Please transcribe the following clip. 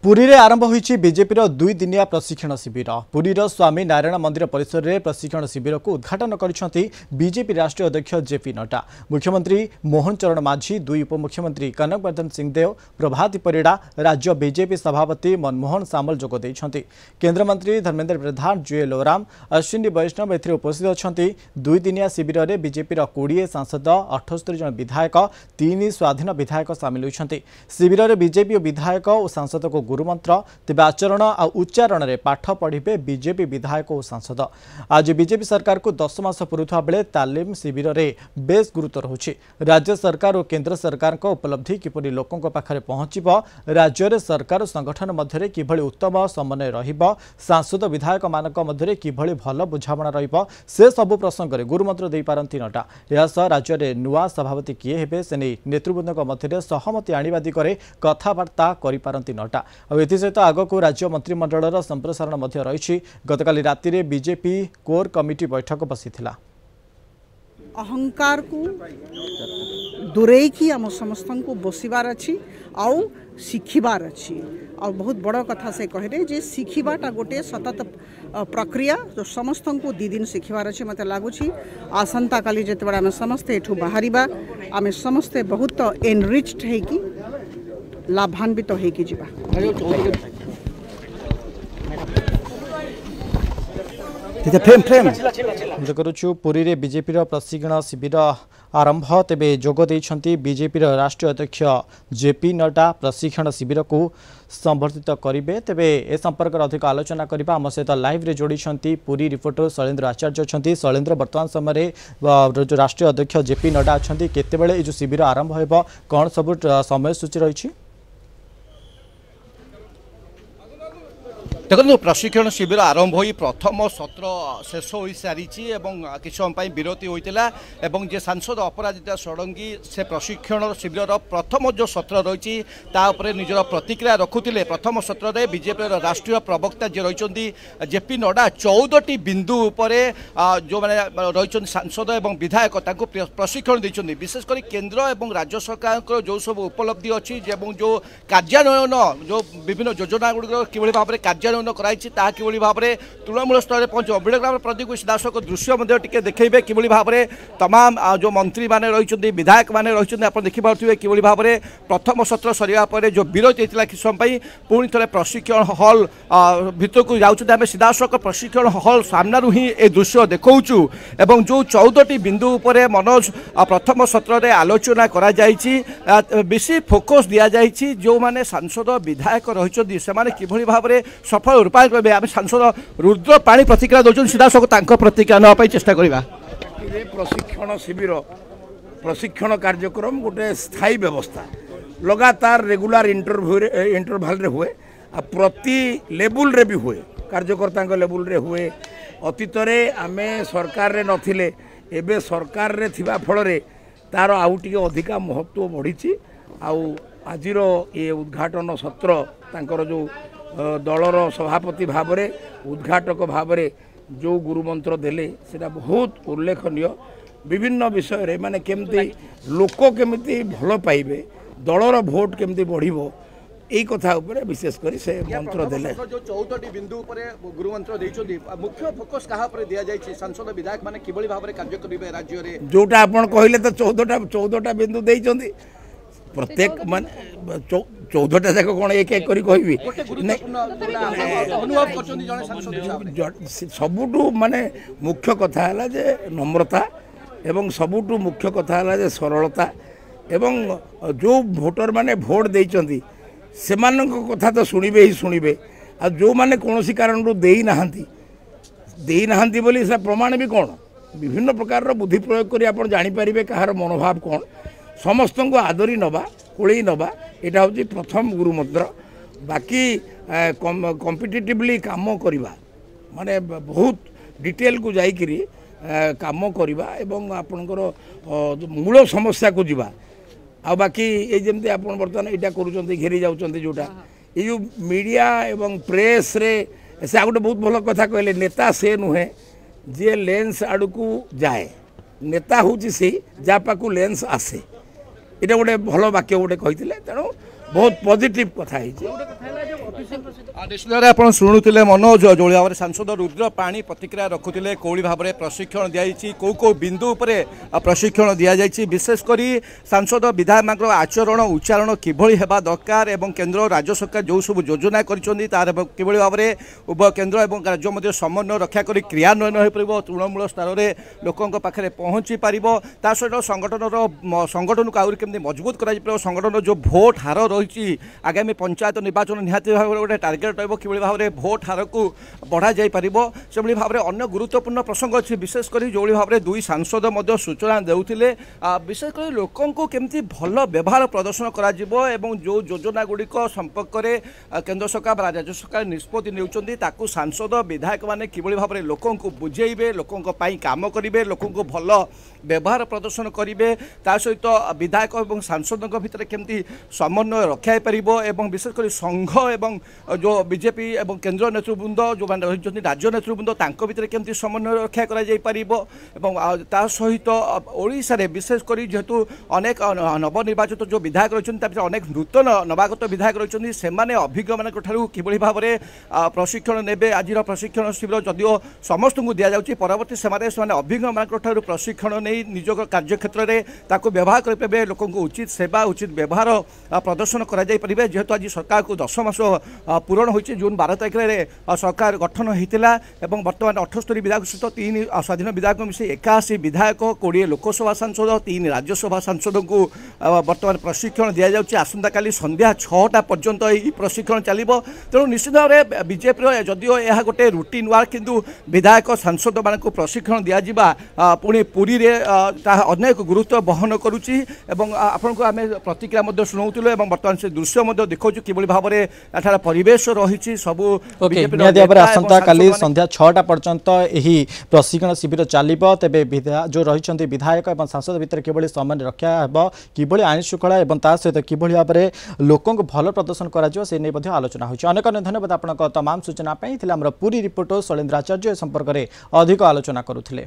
पुरी रे आरंभ होईछि बीजेपी रो 2 दिनिया प्रशिक्षण शिविर। पुरी रो स्वामी नारायण मंदिर परिसर रे प्रशिक्षण शिविर को उद्घाटन करिसेंती बीजेपी राष्ट्रीय अध्यक्ष जेपी नड्डा। मुख्यमंत्री मोहन चरण माझी, 2 उपमुख्यमंत्री कनकवर्धन सिंहदेव, प्रभाती परिड़ा, राज्य बीजेपी सभापति मनमोहन सामल जोग दैछंती। केंद्र मंत्री धर्मेंद्र प्रधान, जुएल ओराम, अश्विनी वैष्णव एथिरे उपस्थित अछंती। 2 दिनिया शिविर रे बीजेपी रो 20 सांसद, 78 जन विधायक, 3 स्वाधीन विधायक सामिल होइछंती। शिविर रे बीजेपी विधायक और सांसद को गुरुमंत्र, तेज आचरण और उच्चारण में पाठ पढ़े बीजेपी विधायक और सांसद। आज बीजेपी सरकार को 10 मास पुरुवा बेले तालीम शिविर में बेस गुरुत्व रही। राज्य सरकार और केंद्र सरकार उपलब्धि किपरि लोकों पाखरे पहुंचब, राज्य रे सरकार संगठन मध्य किभली उत्तम समन्वय रहिबो, सांसद विधायक मानक मध्य किभली भल बुझामणा रहिबो, से सब प्रसंग में गुरुमंत्र दे पारंती नड्डा। यह राज्य में नुआ सभापति किए हेबे से नहीं नेतृवृंद मध्य सहमति आनिबा दिगरे कथबार्ता करिपारंती नड्डा। सहित आगक राज्य मंत्रिमंडल संप्रसारण रही। गतकाली राति रे बीजेपी कोर कमिटी बैठक बसी। अहंकार को दूरे की आम समस्त को बसबार अच्छी आउ शिखिबार अच्छी। और बहुत बड़ कथा से कहले जे शिखिबाटा गोटे सतत प्रक्रिया जो समस्त को 2 दिन शिखिबार अच्छी। मत लगुच आसंता काली जिते आम समस्ते एठू बाहरिबा, आम समस्ते बहुत एनरिच्ड होइकी लाभान्वित होइकी जिबा। पुरी रे बीजेपी प्रशिक्षण शिविर आरंभ तेबे जोग देइछंती बीजेपी राष्ट्रीय अध्यक्ष जेपी नड्डा। प्रशिक्षण शिविर को संबर्धित करेंगे। तेबे ए संपर्क में अधिक आलोचना करबा आम सहित लाइव रे जोड़ी पुरी रिपोर्टर शैलेन्द्र आचार्य अच्छा। शैलेन्द्र, वर्तमान समय जो राष्ट्रीय अध्यक्ष जेपी नड्डा अच्छा केतेबेले ए जो शिविर आरंभ होइबो, कौन सब समय सूची रही? देखो प्रशिक्षण शिविर आरंभ हो प्रथम सत्र शेष हो सारी कि समय विरति होता जे सांसद अपराजिता षडंगी से प्रशिक्षण शिविर प्रथम जो सत्र रही निजर प्रतिक्रिया रखुले। प्रथम सत्र में बीजेपी राष्ट्रीय प्रवक्ता जी रही जेपी नड्डा 14टी बिंदु उपर जो मैंने रही सांसद और विधायक प्रशिक्षण देते। विशेषकर केंद्र और राज्य सरकार जो सब उपलब्धि अच्छी जो कार्यान्वयन जो विभिन्न योजना गुड़िक कि भाव में कार्यान्वयन कि भाव में तृणमूल स्तर में पहुंच वीरग्राम प्रदीप सीधासख दृश्य टे देखे कि भाव में तमाम जो मंत्री मैंने रही विधायक मैंने रही आप देखिपे कि भाव में प्रथम सत्र सरिया जो विरति होता कि समय पुणी थे प्रशिक्षण हॉल भितर को जाऊँ सीधासख प्रशिक्षण हॉल सामना ही ए दृश्य देखा जो 14टी बिंदु उपर मनोज प्रथम सत्र में आलोचना करा बेसी फोकस दि जाए जो मैंने सांसद विधायक रही कि भाव में सफल रूपायित करेंगे। आम सांसद रुद्र पाणी प्रतिक्रिया दौरान सीधासख प्रतिक्रिया नापी चेष्टा करवा। प्रशिक्षण शिविर प्रशिक्षण कार्यक्रम गोटे स्थायी व्यवस्था लगातार रेगुलर इंटरवल हुए, प्रति लेवल रे भी हुए, कार्यकर्ता लेवल रे हुए। अतीत आमे सरकार रे नथिले, एबे सरकार रे थिबा फल रे तार आउ टिके अधिका महत्व बढ़ी। आजिर ये उद्घाटन सत्र तांकर जो दलर सभापति भाव में उद्घाटक भाव में जो गुरुमंत्र देले सेटा बहुत उल्लेखनीय। विभिन्न विषय रे माने केमती लोक केमती भल पाइबे, दलर भोट केमती बढ़िबो, यही कथा उपरे विशेष करी से मंत्र देले। जो 14टी बिंदु उपरे गुरुमंत्र देइछोदी मुख्य फोकस कहा पर दिया जाय सांसद विधायक माने किबळी भाव रे कार्य करिवे राज्य रे जोटा आपण कहले तो 14टा बिंदु देइछोदी। प्रत्येक मान 14टा जाक कौन एक एक करी कहबी सबुठू माने मुख्य कथा है जे नम्रता एवं सबुठू मुख्य कथा है जे सरलता एवं जो भोटर माने भोट देइचंदी सेमानक कथा तो शुणिबे ही शुणिबे। आ जो माने कोनोसी कारण रो देई नाहांती बोली से प्रमाण भी कौन विभिन्न प्रकार रो बुद्धि प्रयोग करी आपण जानि परिबे कहार मनोभाव कौन। समस्त को आदरी नवा कोड़े नवा यहाँ हूँ प्रथम गुरुमंत्र। बाकी कॉम्पिटिटिवली काम करवा माने बहुत डिटेल को जाइकरी काम करवा एवं आपणकर मूल समस्या को जीवा। आ बाकी ये जमती आप बर्तमान यहाँ कर घेरी जाऊँच जोटा ये जो मीडिया एवं प्रेस रे से गोटे बहुत भल कथा कहले नेता से नुहे जी लेंस आड़ को जाए, नेता हूँ से जा पाक लेंस आसे। ये गोटे भल वाक्य गोटे कही तेणु बहुत पॉजिटिव कथा निश्चित भाव आप शुणुते मनोज जो भाव में सांसद रुद्र पाणी प्रतिक्रिया रखुते कौड़ी भाव में प्रशिक्षण दी कौ बिंदु पर प्रशिक्षण दि जाए विशेषकर सांसद विधायक आचरण उच्चारण किभली हेबा दरकार एवं केंद्र राज्य सरकार जो सब योजना कर किभली भाव में उभय केंद्र और राज्य मध्य समन्वय रक्षा कर क्रियान्वयन हो पार तृणमूल स्तर में लोकों पाखे पहुँची पार ता सहित संगठन को आहुरी केमती मजबूत कर संगठन जो भोट हार रही आगामी पंचायत निर्वाचन निहाती भाव गोटे टार्गेट रही भाव में भोट हार को बढ़ा जापर से भाव में अन्य गुरुत्वपूर्ण प्रसंग अच्छी विशेषकर जो भाव में दुई सांसद सूचना देते विशेषकर लोकों को केमती भल व्यवहार प्रदर्शन कर जो योजना गुड़िक संपर्क में केंद्र सरकार राज्य सरकार निष्पत्ति नेउछन्ति सांसद विधायक मैंने किभली भाव में लोकों को बुझेबे लोकों काम करेंगे लोकों को भल व्यवहार प्रदर्शन करेंगे ता सहित विधायक और सांसद भितर केमती समन्वय रखा पार विशेषकर संघ एवं जो बीजेपी एवं केंद्र नेतृवृंद जो रही राज्य नेतृवृंद भितर केमती समन्वय रक्षा कर सहित ओडिशा रे विशेषकर जेहेतु अनेक नवनिर्वाचित जो विधायक रही अनेक नूतन नवागत विधायक रही से अभिज्ञ मान कि भाव में प्रशिक्षण ने आज प्रशिक्षण शिविर जदिओ समस्त को दि जाऊँगी परवर्ती समय अभिज्ञ मान प्रशिक्षण नहीं निज कार्यक्षेत्र में व्यवहार करेंगे लोक उचित सेवा उचित व्यवहार प्रदर्शन करें जेहेतु आज सरकार को 10 मास पूरण हो जून 12 तारिख में सरकार गठन होता बर्तमान 78 विधायक सहित 3 स्वाधीन विधायक मिसे 81 विधायक 20 लोकसभा सांसद 3 राज्यसभा सांसद को बर्तमान प्रशिक्षण दि जाऊँगी आसंता काली संध्या 6टा पर्यंत यह प्रशिक्षण चलो तेणु निश्चित भाव में बीजेपी जदिओ यह गोटे रुटीन वर्क किंतु विधायक सांसद मान प्रशिक्षण दिज्वा पुणी पुरी रे अनेक गुरुत्व बहन करुच्ची आपण को आम प्रतिक्रिया शुणाऊलु बर्तमान से दृश्य देखा कि भाव में परिवेश रही सब आसंता काली संध्या 6टा पर्यंत यही प्रशिक्षण शिविर चलो तेज जो रही विधायक और सांसद भितर किभली समन्वय रक्षा हे किभली आईन श्रृंखला और सहित किभली भाव में लोकों को भल प्रदर्शन कर आलोचना होती अनेक अनेक धन्यवाद आपन तमाम सूचना पुरी रिपोर्टर शैलेन्द्र आचार्य संपर्क में अधिक आलोचना करुले।